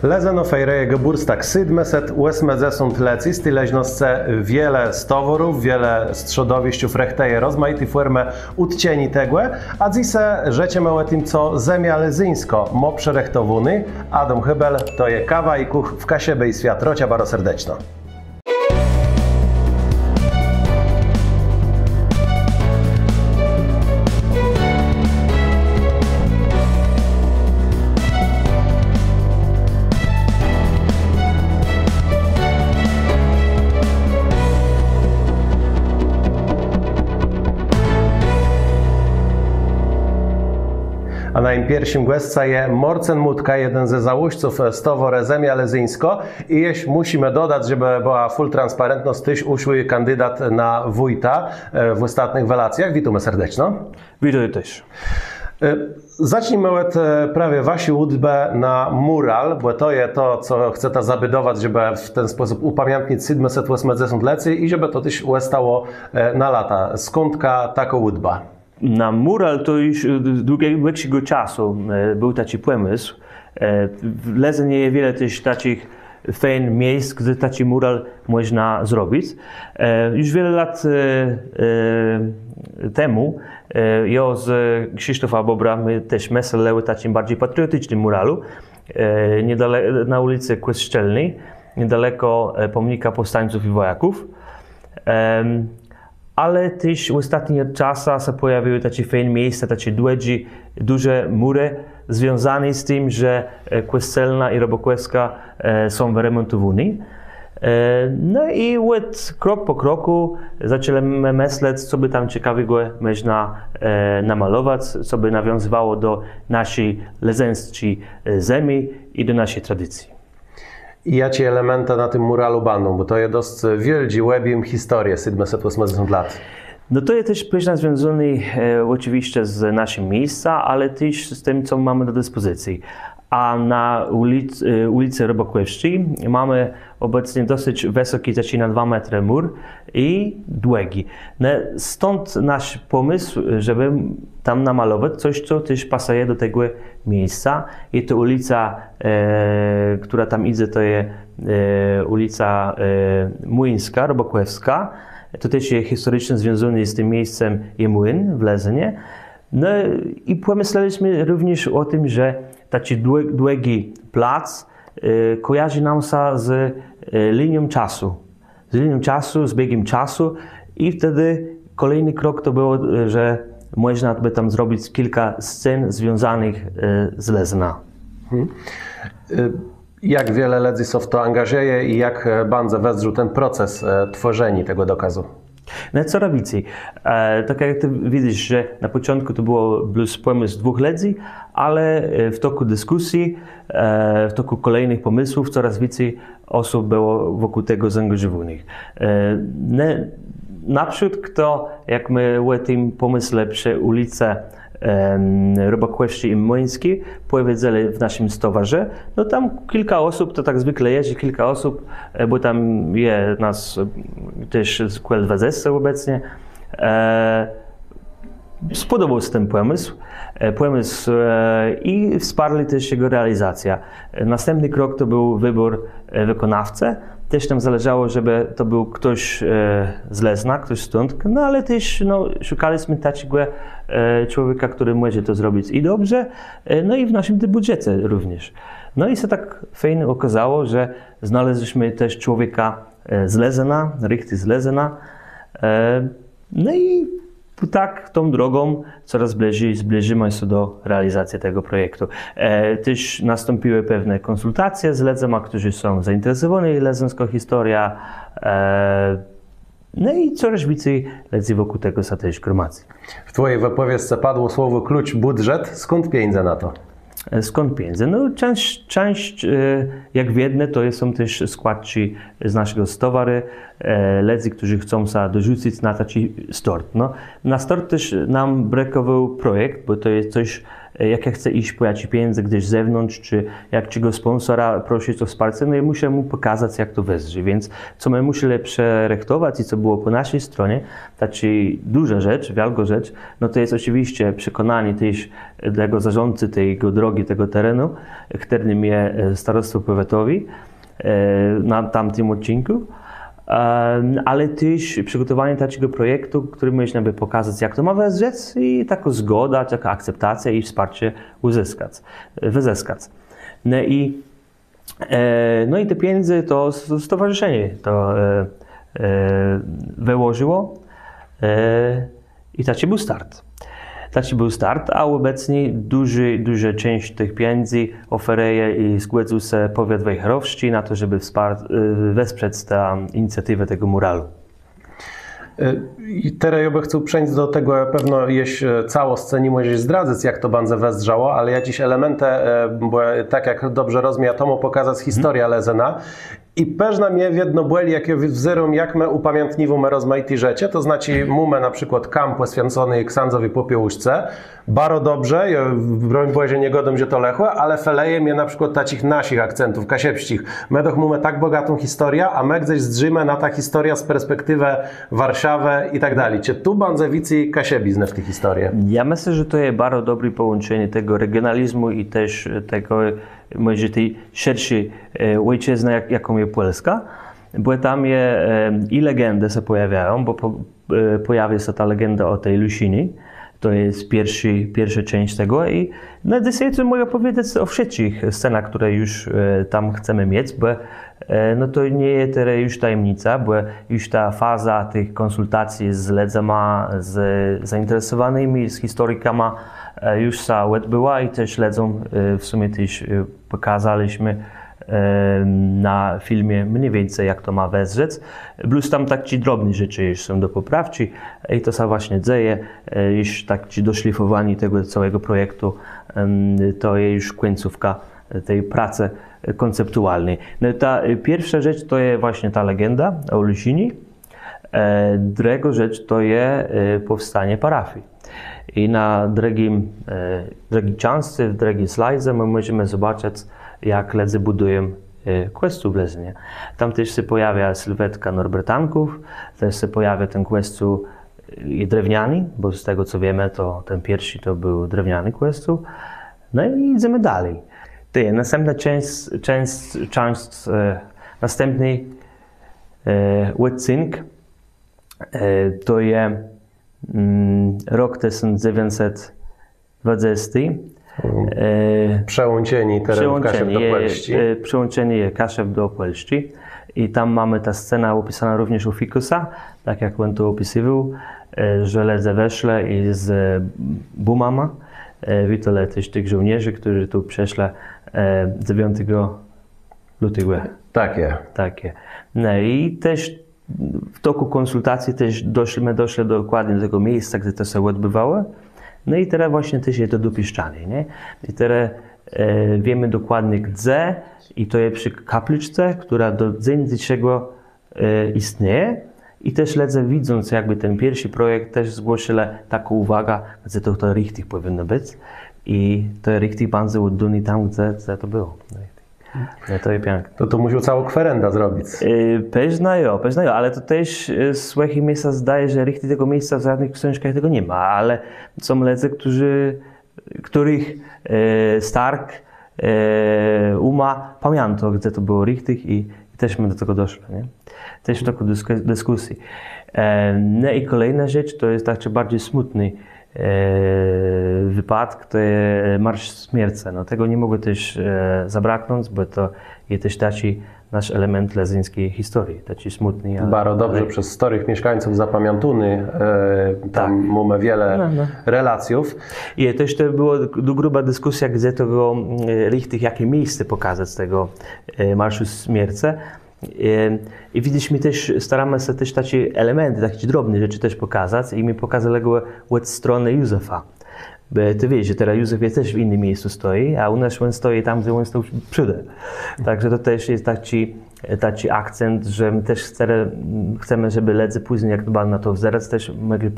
Lezeno fejreje geburstak 780 leci, z tyleźnosce wiele stoworów, wiele strzodowiściów rechteje rozmaity formy odcieni tegłe, a dzise rzecie małe tym co zemia lezyńsko, mo przerechtowuny, Adam Hybel, to je kawa i kuch w kasiebie i świat, rocia baro serdeczno. A na im pierwszym głesca je Morcen Mutka, jeden ze założców stowore Zemia Lezyńsko. I jeś musimy dodać, żeby była full transparentność, tyś uszły kandydat na wójta w ostatnich relacjach. Witamy serdeczno. Witam też. Zacznijmy od prawie wasi łudbę na mural, bo to jest to, co chcecie zabydować, żeby w ten sposób upamiętnić 780 leci i żeby to też ustało na lata. Skądka taka łudba? Na mural to już długiego czasu był taki pomysł. W Lezenie jest wiele też takich fajnych miejsc, gdzie taki mural można zrobić. Już wiele lat temu ja z Krzysztofa Bobra my też myśleli o takim bardziej patriotycznym muralu na ulicy Kościelnej, niedaleko pomnika powstańców i wojaków. Ale też w ostatnich czasach się pojawiły takie fajne miejsca, takie duże mury związane z tym, że Kościelna i Robokowiecka są wyremontowane. No i krok po kroku zaczęliśmy myśleć, co by tam ciekawego można namalować, co by nawiązywało do naszej lezeńskiej ziemi i do naszej tradycji. I jakie elementy na tym muralu będą, bo to jest dość wielki łebim historię 780 lat. No to jest też później związane oczywiście z naszym miejscem, ale też z tym, co mamy do dyspozycji. A na ulicy Robokowieckiej mamy obecnie dosyć wysoki, zaczyna 2 metry mur i długi. Stąd nasz pomysł, żeby tam namalować coś, co też pasuje do tego miejsca. I to ulica, która tam idzie, to jest ulica Młyńska, Robokowiecka. To też jest historycznie związane z tym miejscem i młyn w Lezenie. No i pomyśleliśmy również o tym, że taki długi plac kojarzy nam się z linią czasu, z biegiem czasu i wtedy kolejny krok to było, że można by tam zrobić kilka scen związanych z Lezna. Jak wiele ludzi się w to angażuje i jak bardzo wezrzył ten proces tworzenia tego dokazu? No co robicie? Tak jak ty widzisz, że na początku to było pomysł 2 ludzi, ale w toku dyskusji, w toku kolejnych pomysłów coraz więcej osób było wokół tego zaangażowanych. Naprzód jak my o tym pomyśle przy ulicy Robokowieckiej i Młyńskiej powiedzieli w naszym stowarze, no tam kilka osób, to tak zwykle jest, kilka osób, bo tam jest nas też z QL20 obecnie, spodobał się ten pomysł i wsparli też jego realizację. Następny krok to był wybór wykonawcy. Też nam zależało, żeby to był ktoś z Lezna, ktoś stąd, no ale też szukaliśmy takiego człowieka, który może to zrobić i dobrze, no i w naszym budżecie również. No i się tak fajnie okazało, że znaleźliśmy też człowieka z Lezena, richtig z Lezena, no i tak tą drogą coraz bliżej zbliżymy się do realizacji tego projektu. Też nastąpiły pewne konsultacje z Lezema, którzy są zainteresowani lezenską historią. No i coraz więcej ludzi wokół tego się też gromadzi. W twojej wypowiedzi padło słowo klucz budżet. Skąd pieniądze na to? Skąd pieniądze? No część jak wiedne, to są też składki z naszego stowaru, ludzi, którzy chcą się dorzucić na taki start. No, na start też nam brakował projekt, bo to jest coś jak ja chcę iść po jakieś pieniądze gdzieś z zewnątrz, czy jak czego sponsora prosić o wsparcie, no ja muszę mu pokazać, jak to wezrzy. Więc co my musimy przerechtować i co było po naszej stronie, taka duża rzecz, wielka rzecz, no to jest oczywiście przekonanie też tego zarządcy tego drogi, tego terenu, którym jest starostwo powiatowi na tamtym odcinku. Ale też przygotowanie takiego projektu, który można pokazać, jak to ma wezrzeć i taką zgodę, taka akceptacja i wsparcie wyzyskać. No i te pieniądze to stowarzyszenie to wyłożyło i taki był start. Taki był start, a obecnie duża część tych pieniędzy oferuje i zgodził się powiat wejherowski na to, żeby wesprzeć tę inicjatywę tego muralu. I teraz ja bym chciał przejść do tego, pewno jeś całość nie możesz zdradzać, jak to bardzo wezrzało, ale jakieś elementy, bo tak jak dobrze rozumiem, to mu pokazać historia lezena. I pewna mnie wiedno byli, jak wzorem, jak my upamiętniwamy rozmaite rzeczy, to znaczy mamy na przykład kamp poświęcony Ksandzowi Popiełuszce, bardzo dobrze, broń Boże nie godam, że to lechłe, ale feleje mnie na przykład takich naszych akcentów, kasiepścich. My doch mamy tak bogatą historię, a my gdzieś zdrzymy na ta historia z perspektywy Warszawy i tak dalej. Czy tu banzewicy kasiebizne w tej historii? Ja myślę, że to jest bardzo dobre połączenie tego regionalizmu i też tego może tej szerszej ojczyzny, jaką jest Polska, bo tam i legendy się pojawiają, bo pojawia się ta legenda o tej Lusini, to jest pierwsza część tego i na dzisiaj mogę powiedzieć o wszystkich scenach, które już tam chcemy mieć, bo no to nie jest teraz już tajemnica, bo już ta faza tych konsultacji z ledzama, z zainteresowanymi, z historykami już się odbyła i też ledzom w sumie też pokazaliśmy na filmie mniej więcej jak to ma wezrzeć. Plus tam takie drobne rzeczy już są do poprawki i to się właśnie dzieje. Już takie doszlifowanie tego całego projektu to jest już końcówka tej pracy konceptualnej. No ta pierwsza rzecz to jest właśnie ta legenda o Lusini. Druga rzecz to jest powstanie parafii. I na drugiej części, w drugiej slajdze my możemy zobaczyć, jak ledzy budują kościół w Leznie. Tam też się pojawia sylwetka Norbertanków, też się pojawia ten kościół drewniany, bo z tego co wiemy, to ten pierwszy to był drewniany kościół. No i idziemy dalej. Następna część następny odcinek to jest rok 1920. Przełączenie terenów Kaszew do Polski. Przełączenie Kaszew do Polski. I tam mamy ta scena opisana również u Fikusa, tak jak on to opisywał, że ledze weszle i z bumama. Witole też tych żołnierzy, którzy tu przeszli 9 lutego. Takie. No i też w toku konsultacji też doszliśmy dokładnie do tego miejsca, gdzie to się odbywało. No i teraz właśnie też jest to dopieszczanie, nie? I teraz wiemy dokładnie gdzie i to jest przy kapliczce, która do dzień dzisiejszego istnieje. I też ledze widząc jakby ten pierwszy projekt też zgłosili taką uwagę, że to richtig powinno być. I to richtig bardzo odduni tam, gdzie to było. No to jest piękne. To musiał całą kwerenda zrobić. Pewno jo, ale to też z swoich miejsca zdaje, że richtig tego miejsca w żadnych książkach tego nie ma, ale są ledzy, których Stark pamięta, gdzie to było richtig i też my do tego doszli, nie? Też w toku dyskusji. No i kolejna rzecz to jest taki bardziej smutny wypadek, to jest Marsz Śmierci. No, tego nie mogę też zabraknąć, bo to jest też taki nasz element lezyńskiej historii, taki smutny. Bardzo dobrze przez starych mieszkańców zapamiętany, tam mamy wiele relacjów. I też to była gruba dyskusja, gdzie tego richtig, jakie miejsce pokazać tego Marszu Śmierci. I widzisz, my też staramy się też takie elementy, takie drobne rzeczy też pokazać i mi pokazali go od strony Józefa. Bo ty wiesz, że teraz Józef jest też w innym miejscu stoi, a u nas on stoi tam, gdzie on stał przód. Także to też jest taki taki akcent, że my też chcemy, żeby ledzy później, jak dbali na to wzorec, też mogli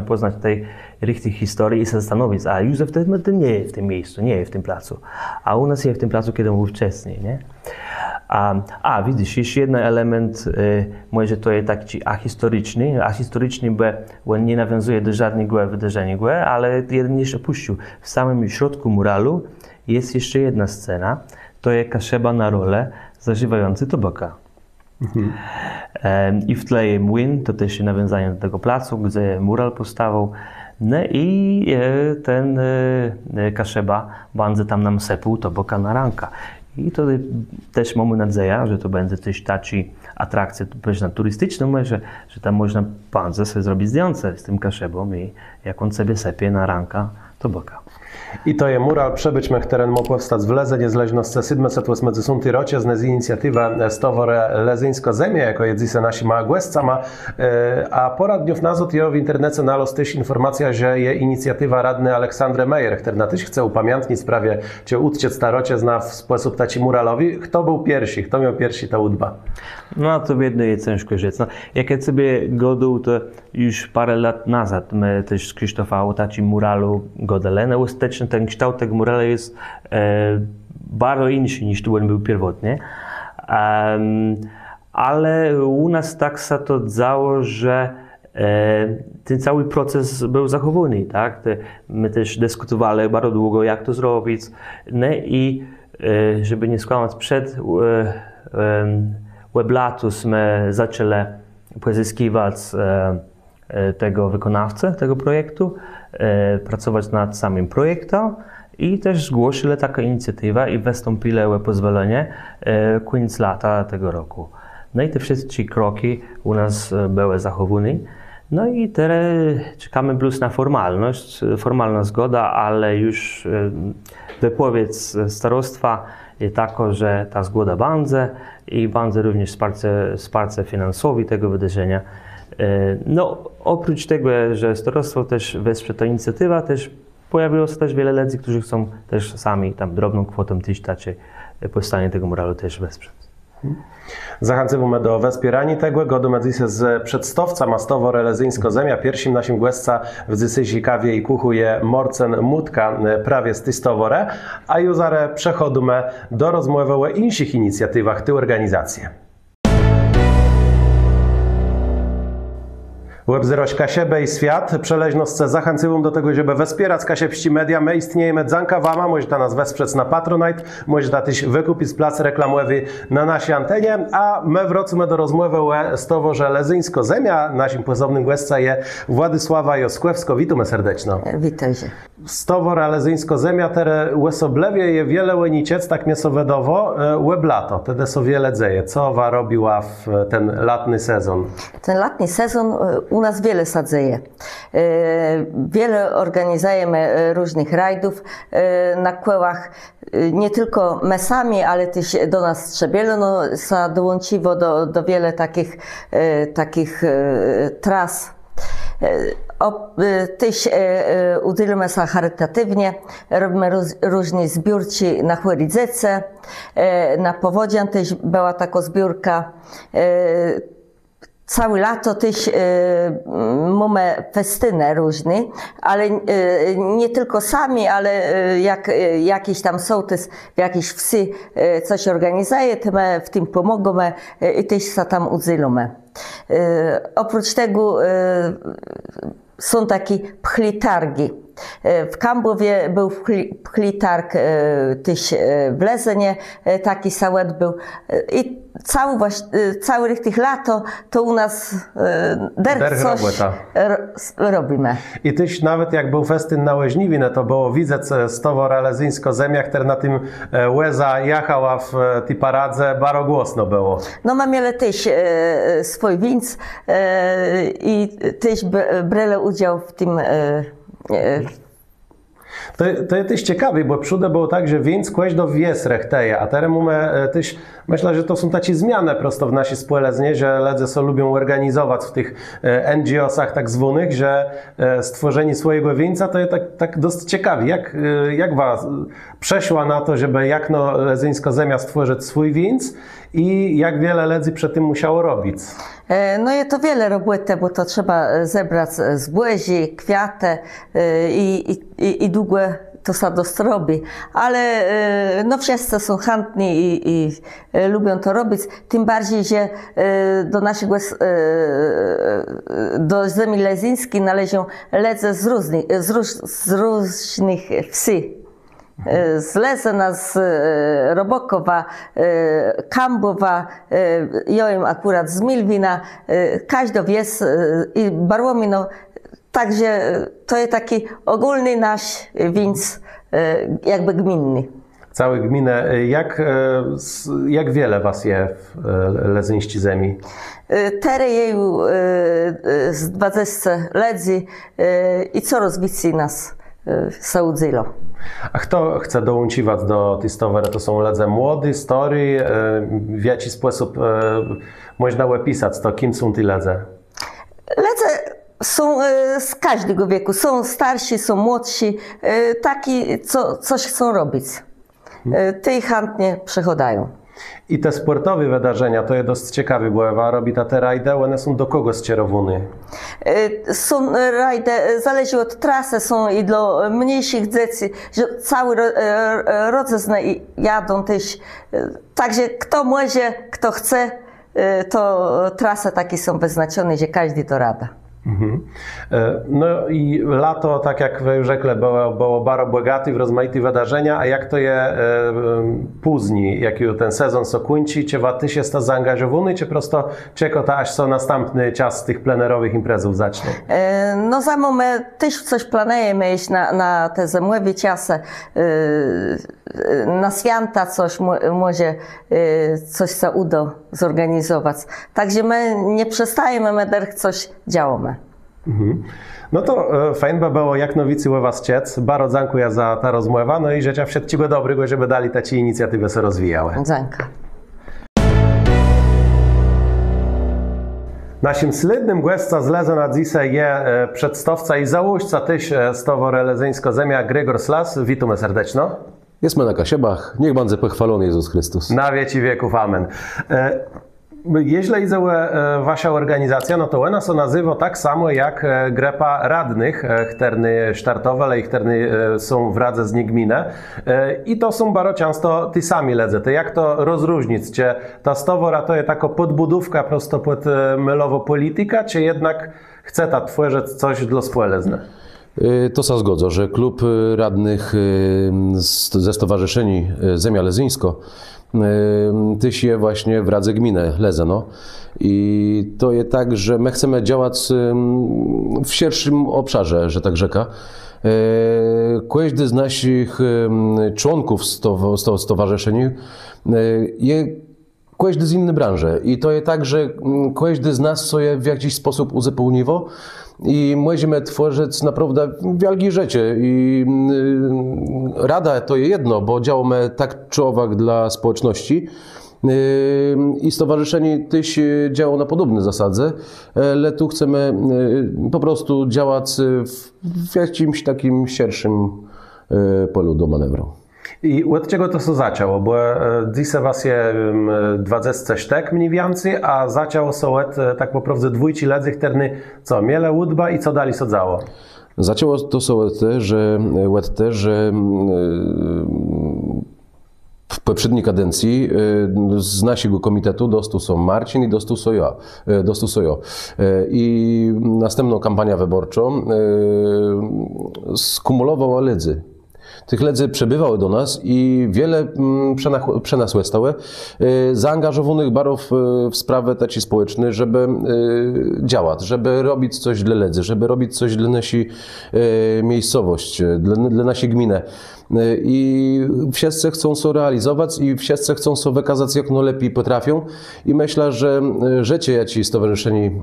poznać tej richtig historii i się zastanowić, a Józef to nie jest w tym miejscu, nie jest w tym placu, a u nas jest w tym placu, kiedy był wcześniej, nie? Widzisz, jeszcze jeden element, może to jest taki ahistoryczny, bo on nie nawiązuje do żadnego wydarzenia, ale jeden jeszcze opuścił. W samym środku muralu jest jeszcze jedna scena, to jest kaszeba na rolę zażywający tobaka. I w tle jest młyn, to też jest nawiązanie do tego placu, gdzie mural powstawał. No i ten kaszeba bardzo tam nam sepuł tobaka na ranka. I to też mamy nadzieję, że to będzie też taki atrakcja turystyczna, że tam można bardzo sobie zrobić zdjęcie z tym kaszebą i jak on sobie sepie na ranka tobaka. I to je mural Przebyćmech teren mógł powstać w Leze niezależności 780 rocie z inicjatywa Stowore Lezyńsko Zemie, jako jedzise nasi mała głescama, a porad dniów nazad je w internecie nalos też informacja, że je inicjatywa radny Aleksandre Meyer, który na tyś chce upamiętnić sprawie cię uczciec starocie zna w sposób taci muralowi. Kto był pierwszy? Kto miał pierwszy ta udba? No to jedno jest ciężko rzec. No, jak ja sobie godu, to już parę lat nazad my też z Krzysztofa taci muralu godele. No ostatecznie ten kształt tego murala jest bardzo inny niż tu on był pierwotnie. Ale u nas tak się to działo, że ten cały proces był zachowany, tak? My też dyskutowali bardzo długo, jak to zrobić. No i żeby nie skłamać, przed Weblatuśmy zaczęli pozyskiwać tego wykonawcę tego projektu, pracować nad samym projektem i też zgłosili taką inicjatywę i wystąpili o pozwolenie koniec lata tego roku. No i te wszystkie kroki u nas były zachowane. No i teraz czekamy plus na formalna zgoda, ale już wypowiedź starostwa jest taka, że ta zgoda będzie i będzie również wsparcie finansowe tego wydarzenia. No, oprócz tego, że starostwo też wesprze tę inicjatywę, też pojawiło się też wiele ludzi, którzy chcą też sami tam drobną kwotą tyś tacie powstanie tego muralu też wesprzeć. Zachęcamy do wespierania tego, godumę z przedstawca Stowore Lezyńsko Zemia. Pierwszym naszym głosca w dzisiejszej kawie i kuchu je Morcen Mutka prawie z Stowore, a już przechodzimy do rozmowy o innych inicjatywach tej organizacji. Webzeroś Kasiebę i Świat. Przeleżnosce zachęcywam do tego, żeby wespierać Kasiepści Media. My istniejemy dzanka wama, możecie nas wesprzeć na Patronite, możecie też wykupić plac reklamowy na naszej antenie, a my wracamy do rozmowy o Stoworze Lezyńsko Zemia. Naszym pozownym gościem jest Władysława Joskwewsko. Witamy serdecznie. Witaj się. Stowora Lezyńsko Zemia, tere łesoblewie je wiele łeniciec, tak miesowedowo, łeblato, wtedy są wiele dzieje. Co wa robiła w ten latny sezon? Ten latny sezon u nas wiele sadzieje. Wiele organizujemy różnych rajdów na kłębach, nie tylko my sami, ale też do nas strzebielo, no, dołączyło do wiele takich tras. Tyś udzielamy się charytatywnie, robimy różne zbiórki na Chłyridzece, na Powodzian też była taka zbiórka. Całe lato też mamy festyny różne, ale nie tylko sami, ale jak jakiś tam sołtys w jakiejś wsi coś organizuje, to my w tym pomogamy i też się tam udzielamy. Oprócz tego są takie pchlitargi. W Kambłowie był pchlitarg też w Lezenie, taki sałet był. I cały tych lato to u nas coś robimy. I tyś nawet jak był festyn na Łeźniwinę, to było widzeć Stowora Lezyńsko Zemia, które na tym łeza jechała w tej paradze, bardzo głośno było. No mamy też swój winc i też brali udział w tym To jest ciekawe, bo przód było tak, że więc kłeś do wies rechteje, a teraz mamy też, myślę, że to są takie zmiany prosto w naszej społeczeństwie, że ludzie lubią organizować w tych NGO-sach tak zwanych, że stworzenie swojego wieńca to jest tak dosyć ciekawe. Jak was przeszła na to, żeby jak lezyńska ziemia stworzyć swój wieńc i jak wiele ledzy przed tym musiało robić? No jest to wiele roboty, bo to trzeba zebrać zbłęzi, kwiaty i długo to się robi, ale no wszyscy są chętni i lubią to robić, tym bardziej, że do naszego do ziemi lezyńskiej należą ledze z różnych wsi. Z Lezena, z Robokowa, Kambowa, jojem akurat z Milwina, każdy wies i Barłomino. Także to jest taki ogólny nasz wieńc, jakby gminny. Całe gminę. Jak wiele was je w lezyńskiej ziemi? Teraz jeju z 20 ledzy i coraz więcej nas saudzilo. A kto chce dołączyć do tej stowary? To są ledze młody, stary? W jaki sposób można opisać to, kim są te ledze? Ledze są z każdego wieku. Są starsi, są młodsi. Taki, co coś chcą robić. Ty chętnie przechodają. I te sportowe wydarzenia, to jest dosyć ciekawe, bo Ewa robi te rajdy, one są do kogo skierowane? Są rajdy, zależy od trasy, są i dla mniejszych dzieci, że cały rodziny jadą też. Także kto może, kto chce, to trasy takie są wyznaczone, że każdy to rada. No i lato, tak jak wy już rzekli, było bardzo bogate w rozmaite wydarzenia, a jak to je później, jak ten sezon się kończy, czy ty się jest zaangażowany, czy prosto czeka aż są następny czas tych plenerowych imprezów zacznie? No za moment też coś planujemy iść na te zimowe czasy, na święta coś może coś się uda zorganizować. Także my nie przestajemy, my też coś działamy. No to fajnie by było, jak nowicy u was ciec. Bardzo dziękuję za ta rozmowa, no i życzę wszystkiego dobrego, żeby dali te inicjatywy się rozwijały. Dziękuję. Naszym slidnym gościem z Lezona dzisiaj jest przedstawca i założca też stowory lezyńsko ziemia Grzegorz Slas. Witamy serdecznie. Jesteśmy na Kasiebach. Niech będzie pochwalony Jezus Chrystus. Na wieki wieków. Amen. Jeśli idzie wasza organizacja, no to ona się nazywa tak samo jak grupa radnych, którzy startowe, i którzy są w Radze z gminę. I to są bardzo często ci sami ledze. To jak to rozróżnić? Czy ta stowora to jest taka podbudówka prosto pod mylowo polityka, czy jednak chce ta tworzyć coś dla społeczeństwa? To się zgodzę, że klub radnych ze stowarzyszeni Ziemia Lezyńsko tyś je właśnie w Radze Gminy Lezeno. I to jest tak, że my chcemy działać w szerszym obszarze, że tak rzeka. Każdy z naszych członków stowarzyszenia jest każdy z innej branży. I to jest tak, że każdy z nas sobie w jakiś sposób uzupełniło i możemy tworzyć naprawdę wielkie rzeczy. I rada to jest jedno, bo działamy tak czy owak dla społeczności. I stowarzyszenie też działa na podobne zasady, ale tu chcemy po prostu działać w jakimś takim szerszym polu do manewru. I od czego to się zaczęło? Bo dzisiaj was jest 20 sztek mniej więcej, a zaczęło się od tak po prostu dwójci ledzy, którzy co, miele łudba i co dali sadzało? Zaczęło to się od te, że w poprzedniej kadencji z naszego komitetu dostał są Marcin i dostał są ja. I następną kampanię wyborczą skumulowała ledzy. Tych ledzy przebywały do nas i wiele przynasłe stałe zaangażowanych barów w sprawy takiej społeczne, żeby działać, żeby robić coś dla ledzy, żeby robić coś dla naszej miejscowości, dla naszej gminy. I wszyscy chcą się realizować i wszyscy chcą się wykazać jak najlepiej potrafią. I myślę, że życie jaci stowarzyszeni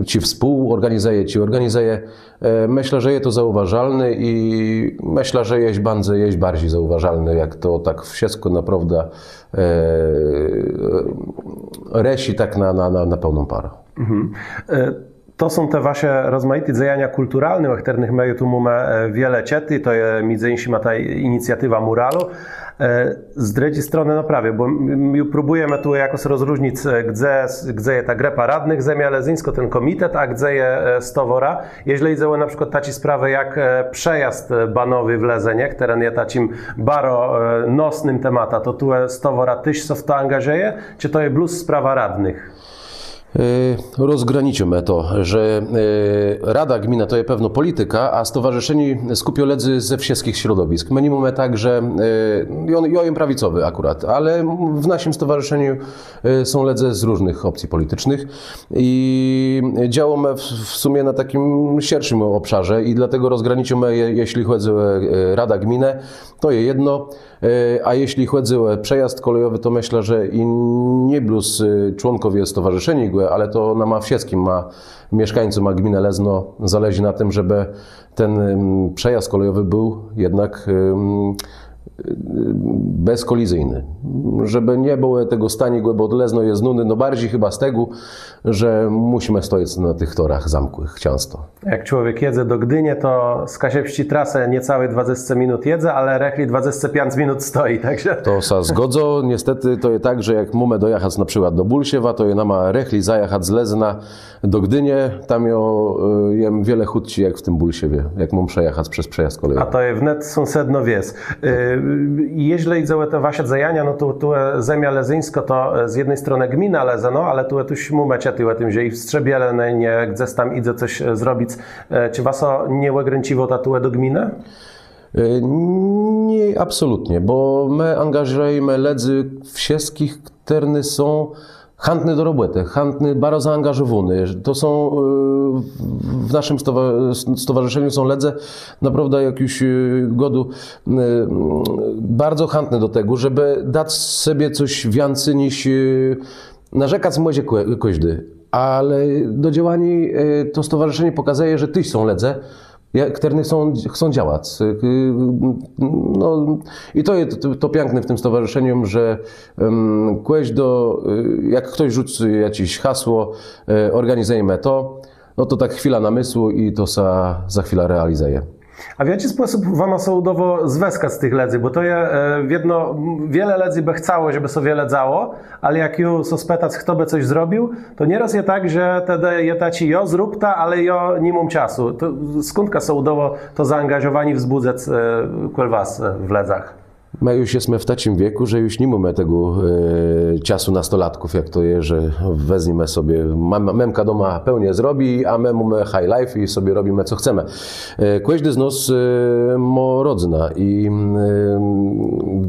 ci współorganizują, ci organizują. Myślę, że jest to zauważalne i myślę, że jest bardziej zauważalne, jak to tak wszystko naprawdę resi tak na pełną parę. Mhm. To są te wasze rozmaite działania kulturalne, o których my tu mamy wiele ciety, to jest między innymi ta inicjatywa muralu. Z drugiej strony, no prawie, bo my próbujemy tu jakoś rozróżnić, gdzie jest ta grupa radnych Zemia Lezyńsko, ten komitet, a gdzie jest stowora. Jeżeli idzie na przykład tacy sprawy jak przejazd banowy w Lezenie, który jest takim baro nosnym tematem, to tu stowora tyś co w to angażuje, czy to jest plus sprawa radnych? Rozgraniczymy to, że Rada Gmina to jest pewno polityka, a stowarzyszeni skupią ledzy ze wszystkich środowisk. My nie mówimy tak, że ja jem prawicowy akurat, ale w naszym stowarzyszeniu są ledzy z różnych opcji politycznych i działamy w sumie na takim szerszym obszarze i dlatego rozgraniczymy, jeśli chodzi o Rada Gminę, to jest jedno, a jeśli chodzi o przejazd kolejowy, to myślę, że i nie plus członkowie stowarzyszeni, ale to na wszystkim ma mieszkańcom, a gminę Lezno zależy na tym, żeby ten przejazd kolejowy był jednak bezkolizyjny. Żeby nie było tego stanie, bo Lezno jest nudny, no bardziej chyba z tego, że musimy stoić na tych torach zamkłych często. Jak człowiek jedzie do Gdyni, to z Kasiepści trasę niecałe 20 minut jedzie, ale rechli 25 minut stoi, także... To się zgodzę. Niestety to jest tak, że jak mamy dojechać na przykład do Bulsiewa, to nama rechli zajechać z Lezna do Gdyni, tam jem wiele chudci jak w tym Bulsiewie, jak mam przejechać przez przejazd kolejowy. A to jest wnet sąsiedno wies. Jeżeli idzie o te wasze zajania, no to tu Zemia Lezyńsko to z jednej strony gmina Lezeno, ale tu mumecie o tym, że i w Strzebiele nie gdzieś tam idzie coś zrobić. Czy was nie ogręciło tatuę do gminy? Nie, absolutnie, bo my angażujemy ledzy wszystkich, którzy są chętni do roboty, chętni, bardzo zaangażowani. To są w naszym stowarzyszeniu są ledze naprawdę jakiegoś godu bardzo chętni do tego, żeby dać sobie coś więcej niż narzekać może każdy. Ale do działania to stowarzyszenie pokazuje, że tyś są ledze, które chcą działać. No, i to jest to piękne w tym stowarzyszeniu, że jak ktoś rzuci jakieś hasło, organizujemy to, no to tak chwila namysłu i to za chwilę realizuje. A w jaki sposób wam sołdowo zweskać z tych ledzy? Bo to je wiele ledzy by chciało, żeby sobie ledzało, ale jak już spytać, kto by coś zrobił, to nieraz jest tak, że wtedy je taci jo zrób ta, ale jo nie mam czasu. To skąd sołdowo to zaangażowanie wzbudzać was w ledzach? My już jesteśmy w takim wieku, że już nie mamy tego czasu nastolatków, jak to jest, że weźmiemy sobie, memka doma pełnie zrobi, a my mamy high life i sobie robimy co chcemy. Każdy z nas ma rodzina i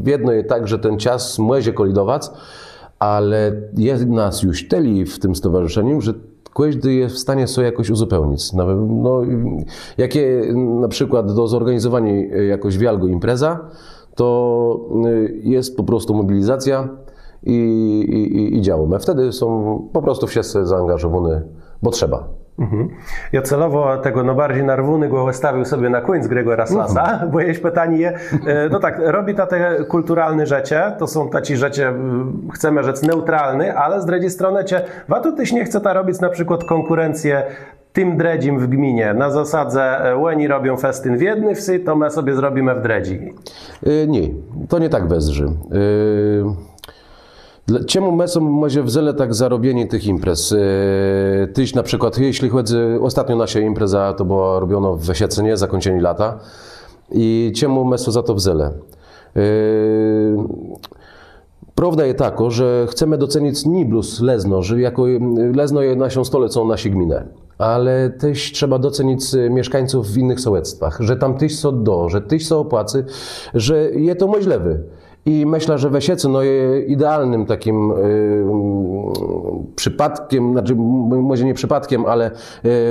jedno jest tak, że ten czas może kolidować, ale jest nas już tyle w tym stowarzyszeniu, że każdy jest w stanie sobie jakoś uzupełnić. No, jakie na przykład do zorganizowania jakoś wielkiego impreza, to jest po prostu mobilizacja i działamy. Wtedy są po prostu wszyscy zaangażowani, bo trzeba. Ja celowo tego bardziej narwuny go stawił sobie na końcu Gregora Slasa, bo jeśli pytanie, no tak, robi te kulturalne rzeczy, to są taci rzeczy, chcemy rzec neutralny, ale z drugiej strony warto też nie chce robić na przykład konkurencję tym dredzim w gminie, na zasadzie oni robią festyn w jednej wsi, to my sobie zrobimy w dredzi. Nie, to nie tak wezrzy. Czemu my są może w zele tak zarobieni tych imprez? Tyś na przykład, jeśli chodzi, ostatnio nasza impreza to była robiona w Siecenie, zakończenie lata i czemu my są za to w zele? Prawda jest taka, że chcemy docenić nie plus Lezno, że jako Lezno jest naszą stolicą naszej gminy, ale też trzeba docenić mieszkańców w innych sołectwach, że tam tyś są że tyś są opłacy, że jest to możliwe. I myślę, że Wesiece jest idealnym takim przypadkiem, znaczy może nie przypadkiem, ale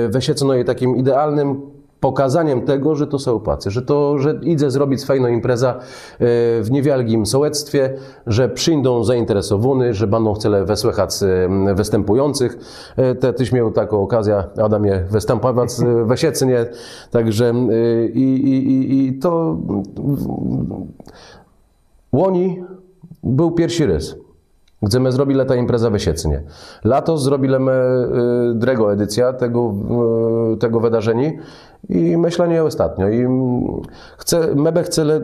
Wesiece jest takim idealnym pokazaniem tego, że to są Polacy, że idę zrobić fajną imprezę w niewielkim sołectwie, że przyjdą zainteresowani, że będą chcieli wysłuchać występujących. Tyś miał taką okazję, Adamie, występować we Siecnie, także i to Łoni był pierwszy rys. Chcemy zrobić ta impreza we Siecnie. Lato zrobimy drugą edycję tego wydarzenia i myślę nie ostatnio. I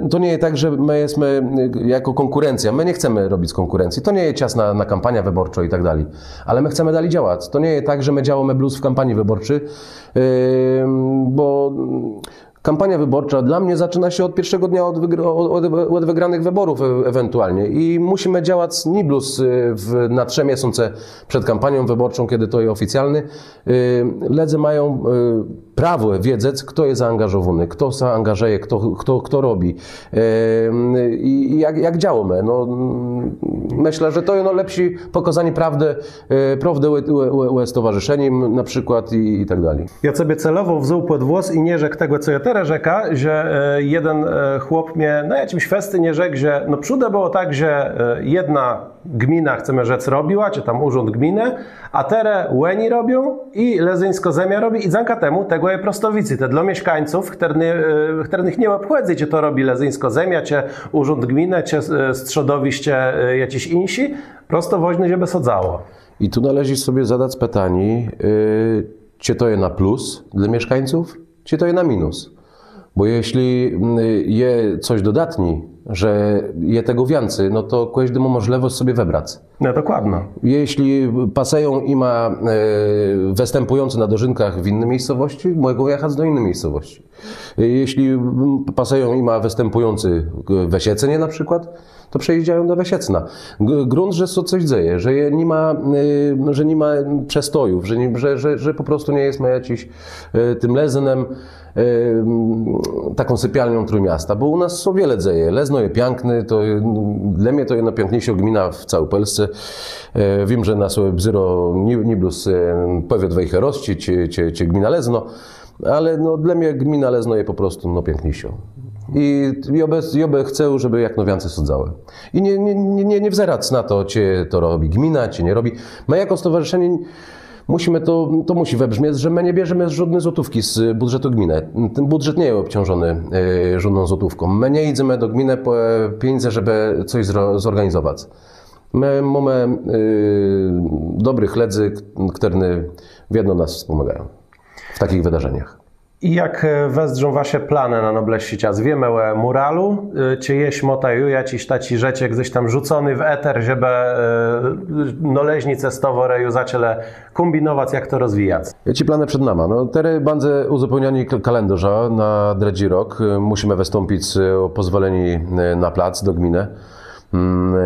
to nie jest tak, że my jesteśmy jako konkurencja. My nie chcemy robić konkurencji. To nie jest czas na kampanię wyborczą i tak dalej. Ale my chcemy dalej działać. To nie jest tak, że my działamy blues w kampanii wyborczej, bo kampania wyborcza dla mnie zaczyna się od pierwszego dnia od wygranych wyborów ewentualnie i musimy działać nie plus na 3 miesiące przed kampanią wyborczą, kiedy to jest oficjalny. Ledzy mają prawo wiedzieć, kto jest zaangażowany, kto się angażuje, kto robi i jak działamy. No, myślę, że to jest lepsze pokazanie prawdy stowarzyszeniem na przykład i tak dalej. Ja sobie celowo wziął pod włos i nie rzekł tego, co ja teraz rzeka, że jeden chłop mnie na jakimś festy nie rzekł, że no przód było tak, że jedna gmina, chcemy rzec, robiła, czy tam urząd gminy, a tere Łeni robią i Lezyńsko Zemia robi i zanka temu tego je prostowicy. Te dla mieszkańców, których nie obchodzi, czy to robi Lezyńsko Zemia, czy urząd gminy, czy strzodowiście jakiś insi, prosto woźny, żeby sadzało. I tu należy sobie zadać pytanie, czy to jest na plus dla mieszkańców, czy to jest na minus. Bo jeśli je coś dodatni, że je tego więcej, no to każdy ma możliwość sobie wybrać. No dokładnie. Jeśli paseją i ma występujący na dożynkach w innej miejscowości, mogą jechać do innej miejscowości. Jeśli paseją i ma występujący we Siecenie na przykład, to przejeżdżają do Wesiecna. Grunt, że coś dzieje, że nie ma przestojów, że po prostu nie jest jakiś tym Lezynem taką sypialnią Trójmiasta, bo u nas o wiele dzieje. Lezno jest piękny, to dla mnie to jest najpiękniejsza gmina w całej Polsce. Wiem, że na sobie bzyro nie blus powiat Wejherości czy gmina Lezno, ale no, dla mnie gmina Lezno jest po prostu no, piękniejsza. I ja chcę, żeby jak no więcej sadzały. I nie wzerać na to, czy to robi gmina, czy nie robi. My jako stowarzyszenie musimy to musi wybrzmieć, że my nie bierzemy żadnej złotówki z budżetu gminy. Ten budżet nie jest obciążony żadną złotówką. My nie idziemy do gminy po pieniądze, żeby coś zorganizować. My mamy dobrych ledzy, które wiedno nas wspomagają w takich wydarzeniach. I jak westrzą wasze plany na nobleści czas? Wiemy o muralu, czy jest motaju jakiś taki rzeczek gdzieś tam rzucony w eter, żeby noleźnice stoworeju zaczęły kombinować, jak to rozwijać? Ci plany przed nami. No, teraz będzie uzupełnianie kalendarza na dredzi rok. Musimy wystąpić o pozwolenie na plac do gminy.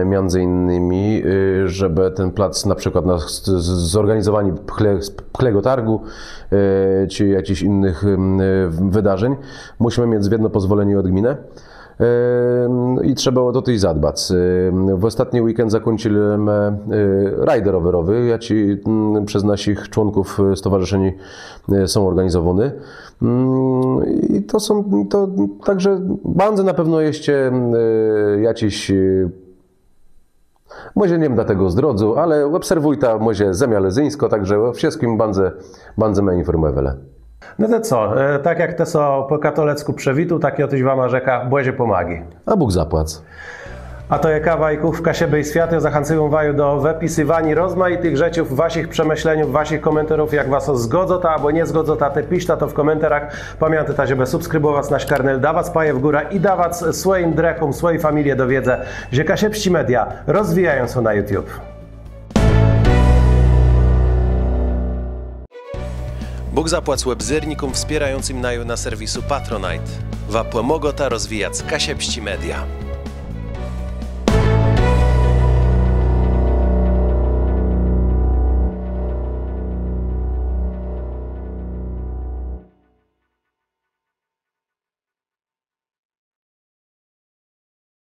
Między innymi, żeby ten plac na przykład na zorganizowanie pchlego targu czy jakichś innych wydarzeń musimy mieć jedno pozwolenie od gminy i trzeba o to zadbać. W ostatni weekend zakończyliśmy rajd rowerowy, jaki przez naszych członków stowarzyszeń są organizowane. I to także bardzo na pewno jest jakiś, może nie wiem dla tego zdrodzu, ale obserwuj ta może Zemia Lezyńsko, także o wszystkim bardzo mnie informuje wiele. No to co, tak jak te są po katolecku przewitu, takie otyś wama rzeka, Boże pomagi. A Bóg zapłać. A to jaka wajkówka siebie i świata zachęcają waju do wypisywania rozmaitych rzeczy, waszych przemyśleniów, waszych komentarzy, jak was zgodzą ta albo nie zgodzą ta, te piszta to w komentarzach. Pamiętajcie, żeby subskrybować nasz kanał, dawać paję w górę i dawać swoim drechom, swojej familii do wiedzy, że Kasiepści Media rozwijają się na YouTube. Bóg zapłać webzyrnikom wspierającym na serwisu Patronite. Wa pomogota rozwijać Kasiepści Media.